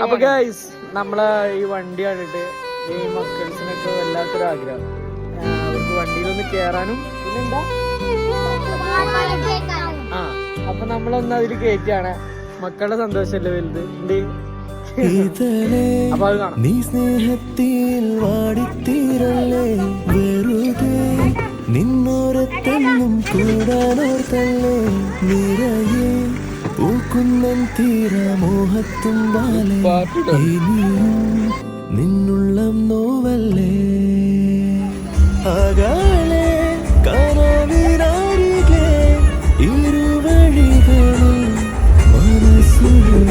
അപ്പൊ ഗൈസ് നമ്മളെ ഈ വണ്ടി കണ്ടിട്ട് ഈ മക്കൾസിനൊക്കെ വല്ലാത്തൊരു ആഗ്രഹം, അവർക്ക് വണ്ടിയിലൊന്ന് കേറാനും പിന്നെന്താ അപ്പൊ നമ്മളൊന്ന് അതിൽ കയറ്റിയാണ്. മക്കളുടെ സന്തോഷല്ലേ വലുത് ഉണ്ട്. അപ്പൊ അത് കാണാം. നീ സ്നേഹത്തിൽ വാടിത്തീരല്ലേ വെറുതെ നിന്നോരത്തെന്നും കൂടാനോർത്തല്ലേ നിറയെ പൂക്കുന്നൻ തീരമോഹത്തുമ്പാലെ ഇനിയും നിന്നുള്ളം നോവല്ലേ അകാലെ കനവിനാരികെ ഇരുവഴികളിൽ മനസ്സുകൾ